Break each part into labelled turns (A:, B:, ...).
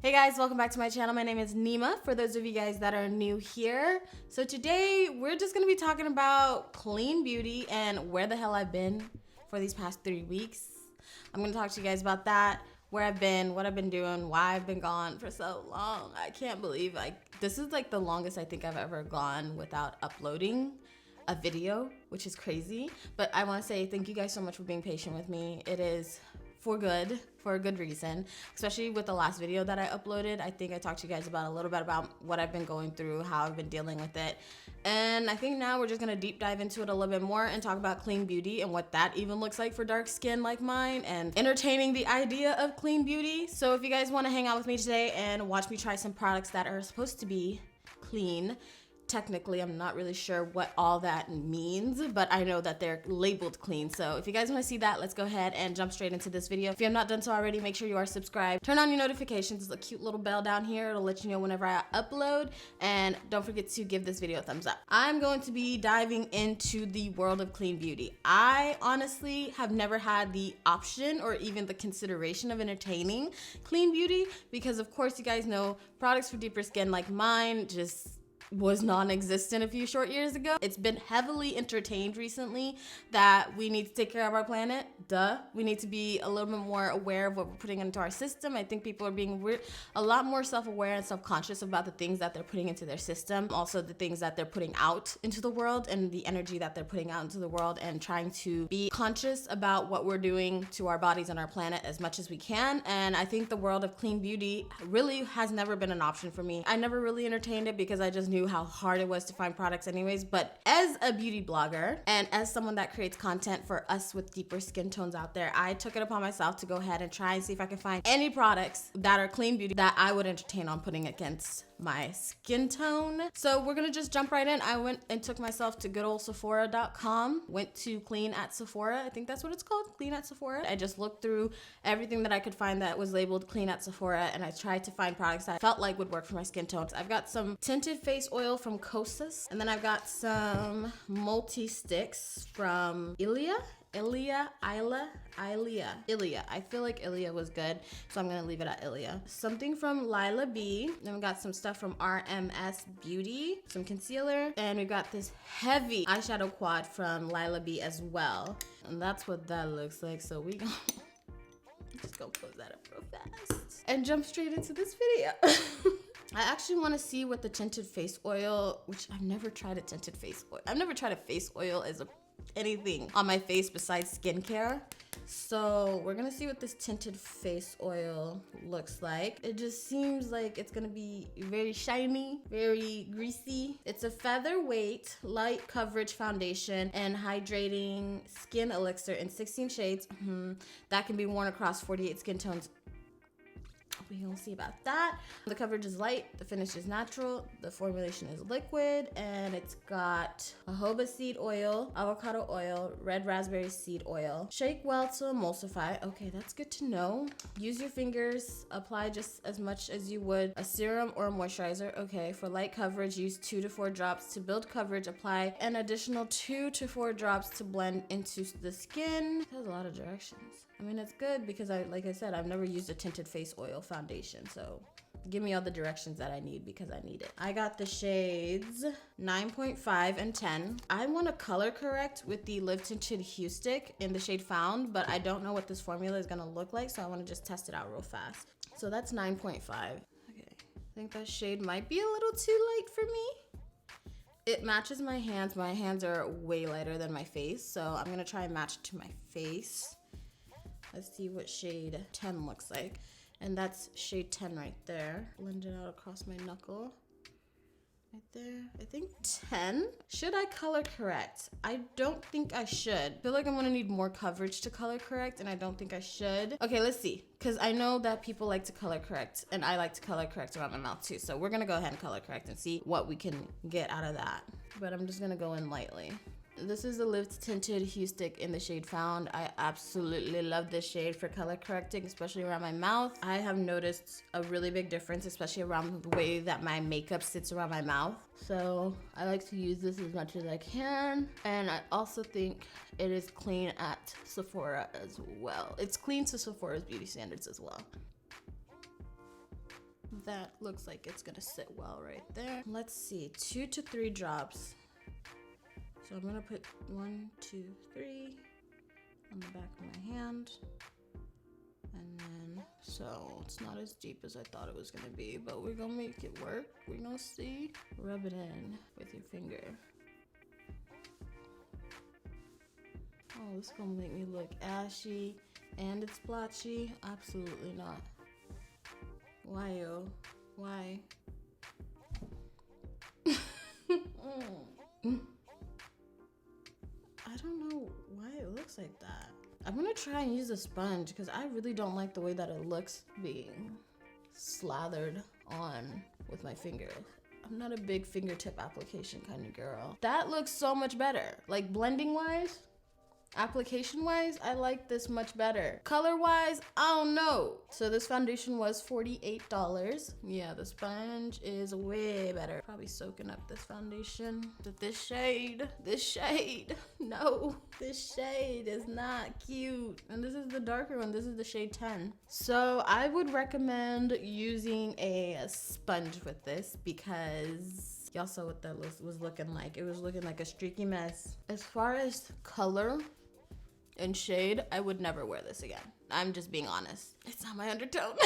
A: Hey guys, welcome back to my channel. My name is Nyma, for those of you guys that are new here. So today we're just gonna be talking about clean beauty and where the hell I've been for these past 3 weeks. I'm gonna talk to you guys about that, where I've been, what I've been doing, why I've been gone for so long. I can't believe this is like the longest I think I've ever gone without uploading a video, which is crazy. But I wanna say thank you guys so much for being patient with me. It is for a good reason, especially with the last video that I uploaded. I think I talked to you guys about a little bit about what I've been going through, how I've been dealing with it. And I think now we're just gonna deep dive into it a little bit more and talk about clean beauty and what that even looks like for dark skin like mine and entertaining the idea of clean beauty. So if you guys wanna hang out with me today and watch me try some products that are supposed to be clean, technically, I'm not really sure what all that means, but I know that they're labeled clean. So if you guys want to see that, let's go ahead and jump straight into this video. If you have not done so already, make sure you are subscribed. Turn on your notifications. There's a cute little bell down here. It'll let you know whenever I upload. And don't forget to give this video a thumbs up. I'm going to be diving into the world of clean beauty. I honestly have never had the option or even the consideration of entertaining clean beauty because, of course, you guys know products for deeper skin like mine just was non-existent a few short years ago. It's been heavily entertained recently that we need to take care of our planet. Duh. We need to be a little bit more aware of what we're putting into our system. I think people are being a lot more self-aware and self-conscious about the things that they're putting into their system. Also the things that they're putting out into the world and the energy that they're putting out into the world, and trying to be conscious about what we're doing to our bodies and our planet as much as we can. And I think the world of clean beauty really has never been an option for me. I never really entertained it because I just knew how hard it was to find products anyways. But as a beauty blogger and as someone that creates content for us with deeper skin tones out there, I took it upon myself to go ahead and try and see if I can find any products that are clean beauty that I would entertain on putting against my skin tone. So we're gonna just jump right in. I went and took myself to good old Sephora.com, went to Clean at Sephora. I think that's what it's called, Clean at Sephora. I just looked through everything that I could find that was labeled Clean at Sephora, and I tried to find products that I felt like would work for my skin tones. I've got some tinted face oil from Kosas, and then I've got some multi-sticks from Ilia. I feel like Ilia was good, so I'm gonna leave it at Ilia. Something from Lila B. Then we got some stuff from RMS Beauty, some concealer, and we got this heavy eyeshadow quad from Lila B as well. And that's what that looks like. So we gonna just go close that up real fast and jump straight into this video. I actually want to see what the tinted face oil, which I've never tried a tinted face oil. I've never tried a face oil as anything on my face besides skincare. So we're gonna see what this tinted face oil looks like. It just seems like it's gonna be very shiny, very greasy. It's a featherweight light coverage foundation and hydrating skin elixir in 16 shades that can be worn across 48 skin tones. We will see about that. The coverage is light, the finish is natural, the formulation is liquid, and it's got jojoba seed oil, avocado oil, red raspberry seed oil. Shake well to emulsify. Okay, that's good to know. Use your fingers, apply just as much as you would a serum or a moisturizer. Okay, for light coverage, use 2 to 4 drops. To build coverage, apply an additional 2 to 4 drops to blend into the skin. It has a lot of directions. I mean, it's good because like I said, I've never used a tinted face oil foundation, so give me all the directions that I need because I need it. I got the shades 9.5 and 10. I want to color correct with the Live Tinted Hue Stick in the shade Found, but I don't know what this formula is going to look like, so I want to just test it out real fast. So that's 9.5. Okay, I think that shade might be a little too light for me. It matches my hands. My hands are way lighter than my face, so I'm going to try and match it to my face. Let's see what shade 10 looks like. And that's shade 10 right there. Blend it out across my knuckle. Right there. I think 10. Should I color correct? I don't think I should. I feel like I'm gonna need more coverage to color correct, and I don't think I should. Okay, let's see. Because I know that people like to color correct, and I like to color correct around my mouth too. So we're gonna go ahead and color correct and see what we can get out of that. But I'm just gonna go in lightly. This is the Live Tinted Hue Stick in the shade Found. I absolutely love this shade for color correcting, especially around my mouth. I have noticed a really big difference, especially around the way that my makeup sits around my mouth. So I like to use this as much as I can. And I also think it is clean at Sephora as well. It's clean to Sephora's beauty standards as well. that looks like it's gonna sit well right there. Let's see, 2 to 3 drops. So I'm gonna put 1, 2, 3 on the back of my hand. And then, so it's not as deep as I thought it was gonna be, but we're gonna make it work. We're gonna see. Rub it in with your finger. Oh, this is gonna make me look ashy and it's blotchy. Absolutely not. Why, yo? Why? I don't know why it looks like that. I'm gonna try and use a sponge because I really don't like the way that it looks being slathered on with my finger. I'm not a big fingertip application kind of girl. That looks so much better. Like blending wise, application wise, I like this much better. Color wise, I don't know. So this foundation was $48. Yeah, the sponge is way better. Probably soaking up this foundation. But this shade, no, this shade is not cute. And this is the darker one, this is the shade 10. So I would recommend using a sponge with this because y'all saw what that was looking like. It was looking like a streaky mess. As far as color and shade, I would never wear this again. I'm just being honest. It's not my undertone.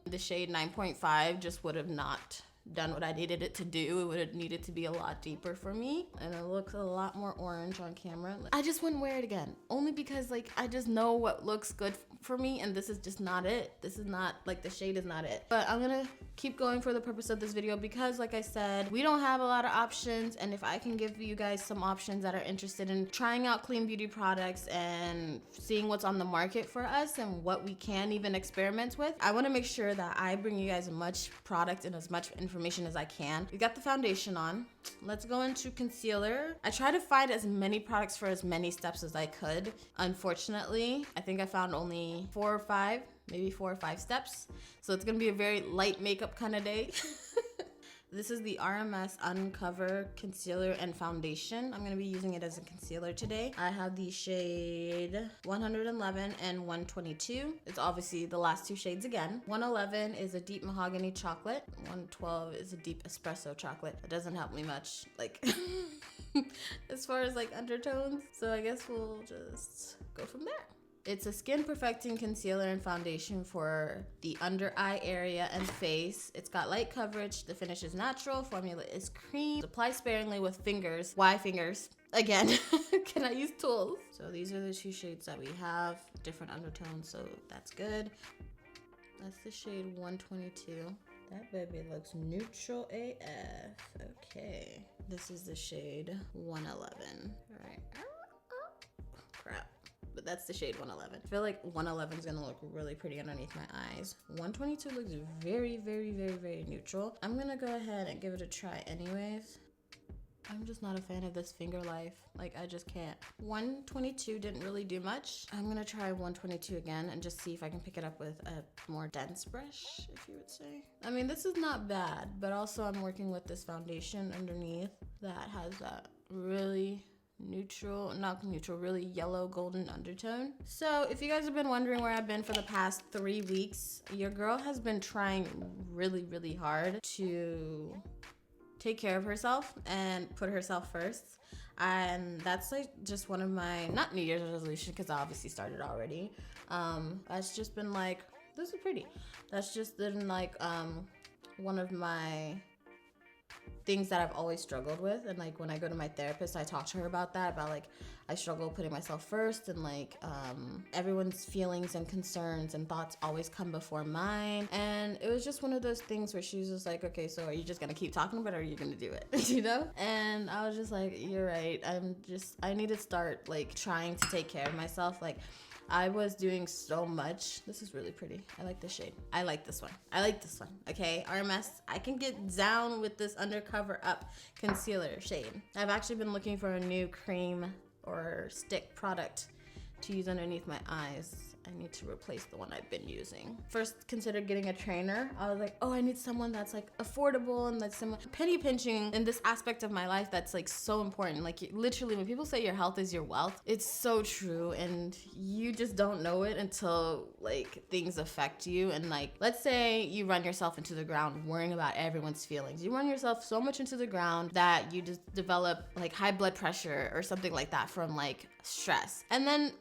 A: The shade 9.5 just would have not done what I needed it to do. It would have needed to be a lot deeper for me. And it looks a lot more orange on camera. I just wouldn't wear it again. Only because like, I just know what looks good for me and this is just not it. This is not, like the shade is not it. But I'm gonna keep going for the purpose of this video because like I said, we don't have a lot of options. And if I can give you guys some options that are interested in trying out clean beauty products and seeing what's on the market for us and what we can even experiment with, I wanna make sure that I bring you guys as much product and as much information as I can. We got the foundation on. Let's go into concealer. I try to find as many products for as many steps as I could. Unfortunately, I think I found only 4 or 5, maybe 4 or 5 steps. So it's gonna be a very light makeup kind of day. This is the RMS Uncover Concealer and Foundation. I'm gonna be using it as a concealer today. I have the shade 111 and 122. It's obviously the last 2 shades again. 111 is a deep mahogany chocolate. 112 is a deep espresso chocolate. It doesn't help me much, like, as far as like undertones. So I guess we'll just go from there. It's a skin perfecting concealer and foundation for the under eye area and face. It's got light coverage. The finish is natural. Formula is cream. Apply sparingly with fingers. Why fingers? Again, can I use tools? So these are the 2 shades that we have. Different undertones, so that's good. That's the shade 122. That baby looks neutral AF. Okay. This is the shade 111. All right. Crap. But that's the shade 111. I feel like 111 is gonna look really pretty underneath my eyes. 122 looks very, very, very, very neutral. I'm gonna go ahead and give it a try anyways. I'm just not a fan of this finger life. Like, I just can't. 122 didn't really do much. I'm gonna try 122 again and just see if I can pick it up with a more dense brush, if you would say. I mean, this is not bad, but also I'm working with this foundation underneath that has that really really yellow golden undertone. So if you guys have been wondering where I've been for the past 3 weeks, your girl has been trying really, really hard to take care of herself and put herself first. And that's like just one of my, not New Year's resolution, because I obviously started already. That's just been like, this is pretty. That's just been like one of my things that I've always struggled with. And like when I go to my therapist, I talk to her about that, about like I struggle putting myself first, and like everyone's feelings and concerns and thoughts always come before mine. And it was just one of those things where she was just like, okay, so are you just gonna keep talking about it or are you gonna do it? You know? And I was just like, you're right. I need to start like trying to take care of myself. Like, I was doing so much. This is really pretty. I like this shade. I like this one. I like this one. Okay, RMS. I can get down with this Undercover Up concealer shade. I've actually been looking for a new cream or stick product to use underneath my eyes. I need to replace the one I've been using. First considered getting a trainer. I was like, oh, I need someone that's like affordable and that's some penny pinching in this aspect of my life that's like so important. Like literally when people say your health is your wealth, it's so true, and you just don't know it until like things affect you. And like, let's say you run yourself into the ground worrying about everyone's feelings. You run yourself so much into the ground that you just develop like high blood pressure or something like that from like stress, and then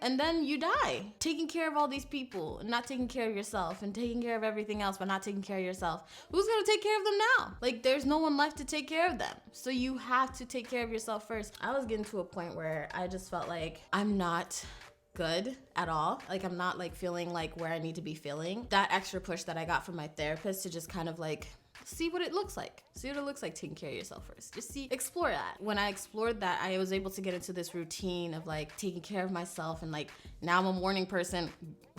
A: and then you die taking care of all these people and not taking care of yourself, and taking care of everything else but not taking care of yourself. Who's gonna take care of them now? Like there's no one left to take care of them, so you have to take care of yourself first. I was getting to a point where I just felt like I'm not good at all. Like I'm not like feeling like where I need to be feeling. That extra push that I got from my therapist to just kind of like see what it looks like. See what it looks like taking care of yourself first. Just explore that. When I explored that, I was able to get into this routine of like taking care of myself, and like now I'm a morning person.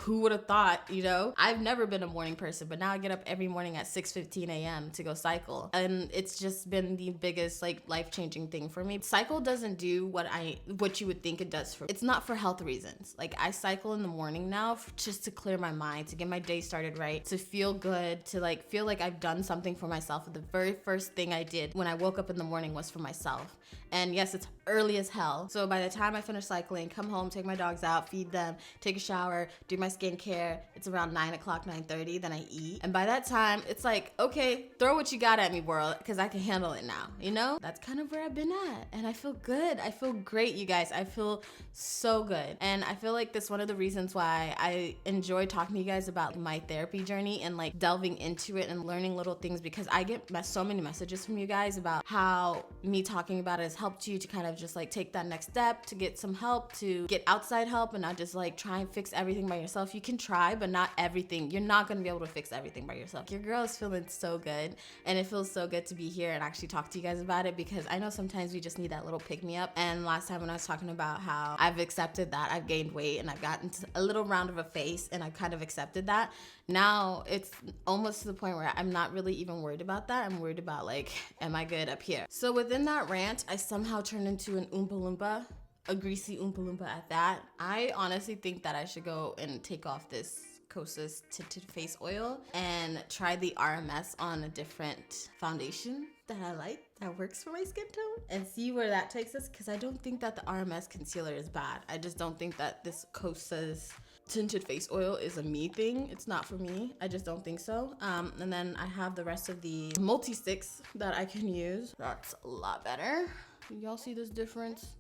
A: Who would have thought, you know? I've never been a morning person, but now I get up every morning at 6:15 a.m. to go cycle. And it's just been the biggest like life-changing thing for me. Cycle doesn't do what you would think it does for me. It's not for health reasons. Like I cycle in the morning now just to clear my mind, to get my day started right, to feel good, to like feel like I've done something for myself. The very first thing I did when I woke up in the morning was for myself. And yes, it's early as hell. So by the time I finish cycling, come home, take my dogs out, feed them, take a shower, do my skincare, it's around 9 o'clock, 9:30, then I eat. And by that time, it's like, okay, throw what you got at me, world, because I can handle it now, you know? That's kind of where I've been at. And I feel good. I feel great, you guys. I feel so good. And I feel like that's one of the reasons why I enjoy talking to you guys about my therapy journey and like delving into it and learning little things, because I get so many messages from you guys about how me talking about it has helped you to kind of just like take that next step, to get some help, to get outside help, and not just like try and fix everything by yourself. You can try, but not everything. You're not gonna be able to fix everything by yourself. Your girl is feeling so good, and it feels so good to be here and actually talk to you guys about it, because I know sometimes we just need that little pick me up. And last time when I was talking about how I've accepted that I've gained weight and I've gotten a little round of a face and I've kind of accepted that, now it's almost to the point where I'm not really even worried about that. I'm worried about like, am I good up here? So within that rant, I somehow turned into an Oompa Loompa, a greasy Oompa Loompa at that. I honestly think that I should go and take off this Kosas tinted face oil and try the RMS on a different foundation that I like, that works for my skin tone, and see where that takes us, because I don't think that the RMS concealer is bad. I just don't think that this Kosas tinted face oil is a me thing. It's not for me. I just don't think so. And then I have the rest of the multi-sticks that I can use. That's a lot better. Y'all see this difference?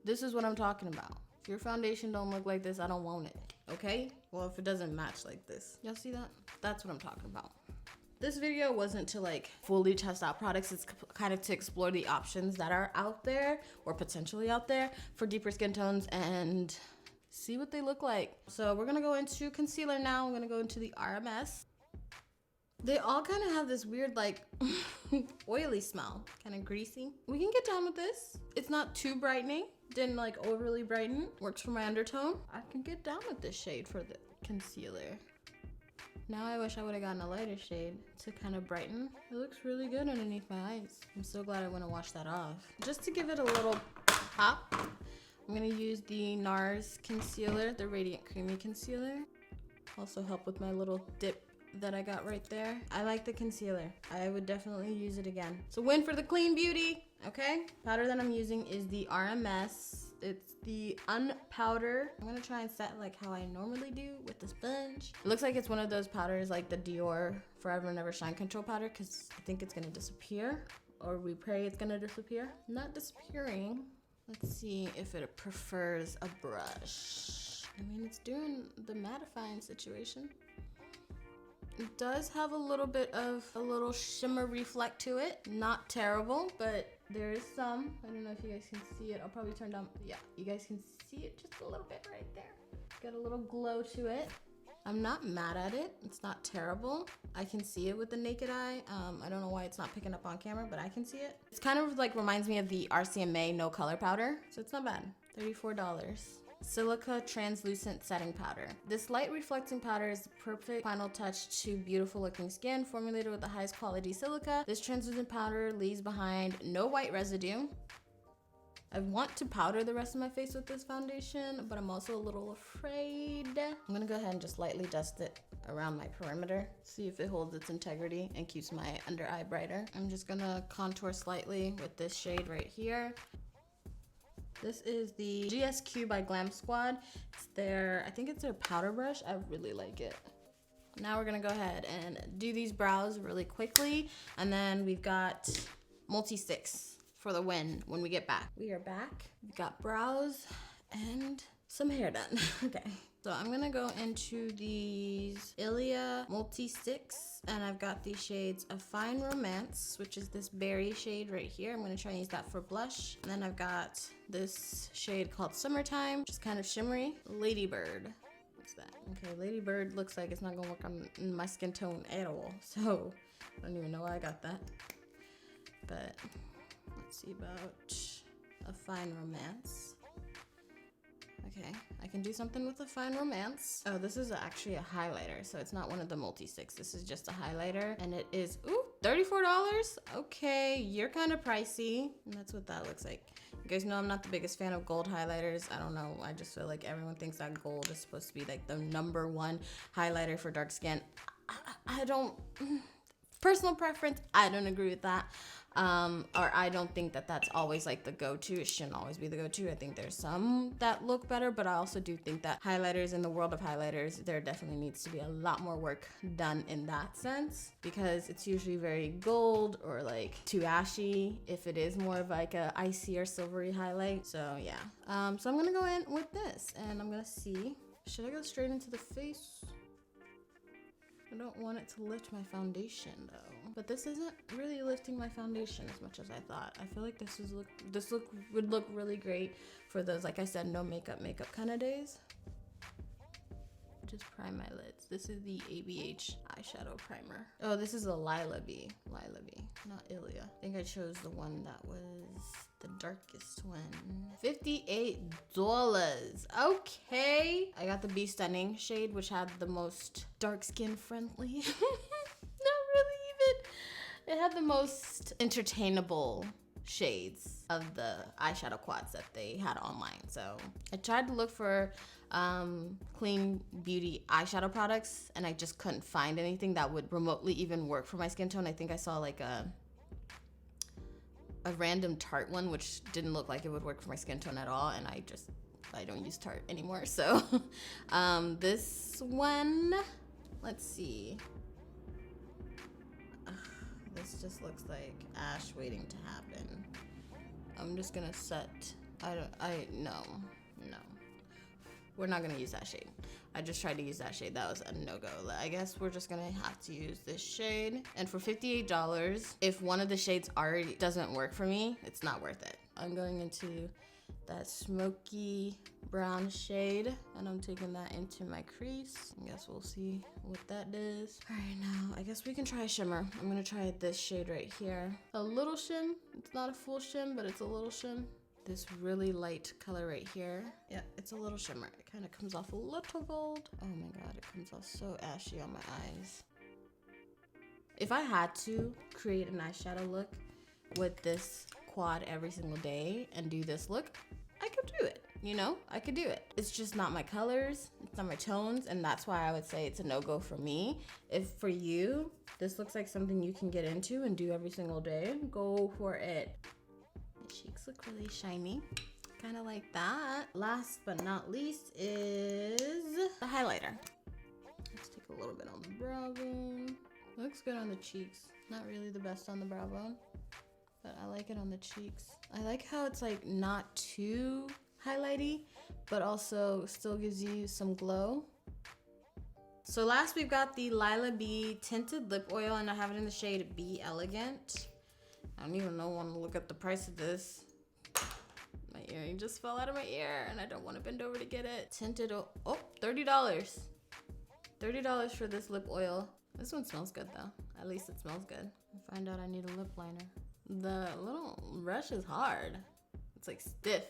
A: This is what I'm talking about. If your foundation don't look like this, I don't want it, okay? Well, if it doesn't match like this. Y'all see that? That's what I'm talking about. This video wasn't to like fully test out products. It's kind of to explore the options that are out there or potentially out there for deeper skin tones and see what they look like. So we're gonna go into concealer now. I'm gonna go into the RMS. They all kind of have this weird like oily smell, kind of greasy. We can get down with this. It's not too brightening. Didn't like overly brighten. Works for my undertone. I can get down with this shade for the concealer. Now I wish I would have gotten a lighter shade to kind of brighten. It looks really good underneath my eyes. I'm so glad I went and washed that off. Just to give it a little pop, I'm gonna use the NARS concealer, the Radiant Creamy Concealer. Also help with my little dip that I got right there. I like the concealer. I would definitely use it again. So win for the clean beauty, okay? Powder that I'm using is the RMS. It's the Unpowder. I'm gonna try and set like how I normally do with the sponge. It looks like it's one of those powders like the Dior Forever Never Shine Control Powder, because I think it's gonna disappear, or we pray it's gonna disappear. Not disappearing. Let's see if it prefers a brush. I mean, it's doing the mattifying situation. It does have a little bit of a little shimmer reflect to it. Not terrible, but there is some. I don't know if you guys can see it. I'll probably turn down. Yeah, you guys can see it just a little bit right there. Got a little glow to it. I'm not mad at it. It's not terrible. I can see it with the naked eye. I don't know why it's not picking up on camera, but I can see it. It's kind of like reminds me of the RCMA No Color Powder. So it's not bad. $34. Silica Translucent Setting Powder. This light reflecting powder is the perfect final touch to beautiful looking skin. Formulated with the highest quality silica, this translucent powder leaves behind no white residue. I want to powder the rest of my face with this foundation, but I'm also a little afraid. I'm gonna go ahead and just lightly dust it around my perimeter, see if it holds its integrity and keeps my under eye brighter. I'm just gonna contour slightly with this shade right here. This is the GSQ by Glam Squad. It's their, I think it's their powder brush. I really like it. Now we're gonna go ahead and do these brows really quickly. And then we've got multi-sticks for the win when we get back. We are back. We've got brows and some hair done. Okay. So I'm gonna go into these Ilia multi-sticks, and I've got these shades of Fine Romance, which is this berry shade right here. I'm gonna try and use that for blush. And then I've got this shade called Summertime, which is kind of shimmery. Ladybird. What's that? Okay, Ladybird looks like it's not gonna work on my skin tone at all. So I don't even know why I got that. But let's see about a Fine Romance. Okay, I can do something with a Fine Romance. Oh, this is actually a highlighter, so it's not one of the multi-sticks. This is just a highlighter, and it is, ooh, $34? Okay, you're kind of pricey. And that's what that looks like. You guys know I'm not the biggest fan of gold highlighters. I don't know, I just feel like everyone thinks that gold is supposed to be like the #1 highlighter for dark skin. I don't, personal preference, I don't agree with that. Or I don't think that that's always like the go-to. It shouldn't always be the go-to. I think there's some that look better, but I also do think that highlighters, in the world of highlighters, there definitely needs to be a lot more work done in that sense, because it's usually very gold or like too ashy if it is more of like a icy or silvery highlight. So yeah, so I'm gonna go in with this and I'm gonna see, should I go straight into the face? I don't want it to lift my foundation though, but this isn't really lifting my foundation as much as I thought. I feel like this would look really great for those, like I said, no makeup kind of days. Just prime my lids. This is the ABH eyeshadow primer. Oh, this is a Lila B, not Ilia. I think I chose the one that was the darkest one. $58. Okay. I got the Be Stunning shade, which had the most dark skin friendly. Not really even. It had the most entertainable shades of the eyeshadow quads that they had online. So I tried to look for clean beauty eyeshadow products, and I just couldn't find anything that would remotely even work for my skin tone. I think I saw like a random Tarte one, which didn't look like it would work for my skin tone at all, and I don't use Tarte anymore. So this one, let's see. This just looks like ash waiting to happen. I'm just gonna set, no. We're not gonna use that shade. I just tried to use that shade. That was a no-go. I guess we're just gonna have to use this shade. And for $58, if one of the shades already doesn't work for me, it's not worth it. I'm going into that smoky brown shade, and I'm taking that into my crease. I guess we'll see what that does. All right, now I guess we can try a shimmer. I'm gonna try this shade right here. A little shim. It's not a full shim, but it's a little shim. This really light color right here. Yeah, it's a little shimmer. It kind of comes off a little gold. Oh my God, it comes off so ashy on my eyes. If I had to create an eyeshadow look with this quad every single day and do this look, I could do it, you know? I could do it. It's just not my colors, it's not my tones, and that's why I would say it's a no-go for me. If for you, this looks like something you can get into and do every single day, go for it. My cheeks look really shiny, kind of like that. Last but not least is the highlighter. Let's take a little bit on the brow bone. Looks good on the cheeks. Not really the best on the brow bone, but I like it on the cheeks. I like how it's like not too highlighty, but also still gives you some glow. So last we've got the Lila B Tinted Lip Oil, and I have it in the shade Be Elegant. I don't even want to look at the price of this. My earring just fell out of my ear, and I don't want to bend over to get it. Tinted, oh, $30. $30 for this lip oil. This one smells good though. At least it smells good. I find out I need a lip liner. The little brush is hard. It's like stiff.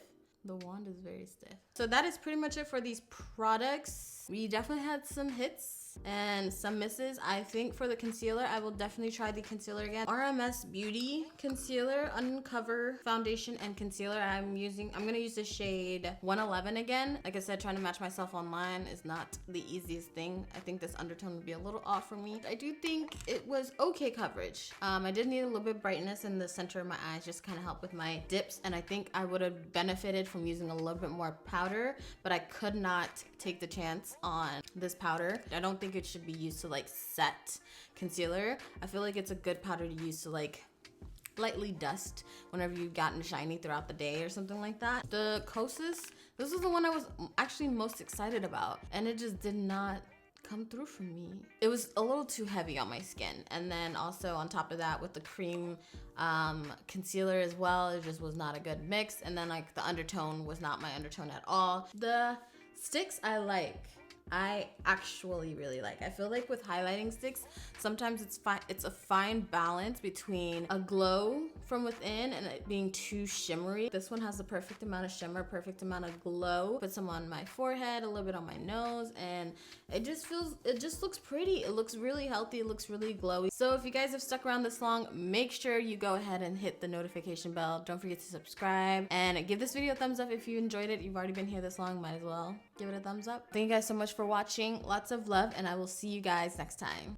A: The wand is very stiff. So that is pretty much it for these products. We definitely had some hits and some misses. I think for the concealer, I will definitely try the concealer again. RMS Beauty Concealer, Uncover Foundation and Concealer. I'm gonna use the shade 111 again. Like I said, trying to match myself online is not the easiest thing. I think this undertone would be a little off for me. I do think it was okay coverage. I did need a little bit of brightness in the center of my eyes, just kind of help with my dips, and I think I would have benefited from using a little bit more powder, but I could not take the chance on this powder. I don't think it should be used to like set concealer. I feel like it's a good powder to use to like lightly dust whenever you've gotten shiny throughout the day or something like that. The Kosas, this was the one I was actually most excited about, and it just did not come through for me. It was a little too heavy on my skin, and then also on top of that with the cream concealer as well, it just was not a good mix, and then like the undertone was not my undertone at all. The sticks I actually really like. I feel like with highlighting sticks, sometimes it's a fine balance between a glow from within and it being too shimmery. This one has the perfect amount of shimmer, perfect amount of glow. Put some on my forehead, a little bit on my nose, and it just looks pretty. It looks really healthy, it looks really glowy. So if you guys have stuck around this long, make sure you go ahead and hit the notification bell. Don't forget to subscribe and give this video a thumbs up if you enjoyed it. You've already been here this long, might as well give it a thumbs up. Thank you guys so much for watching. Lots of love, and I will see you guys next time.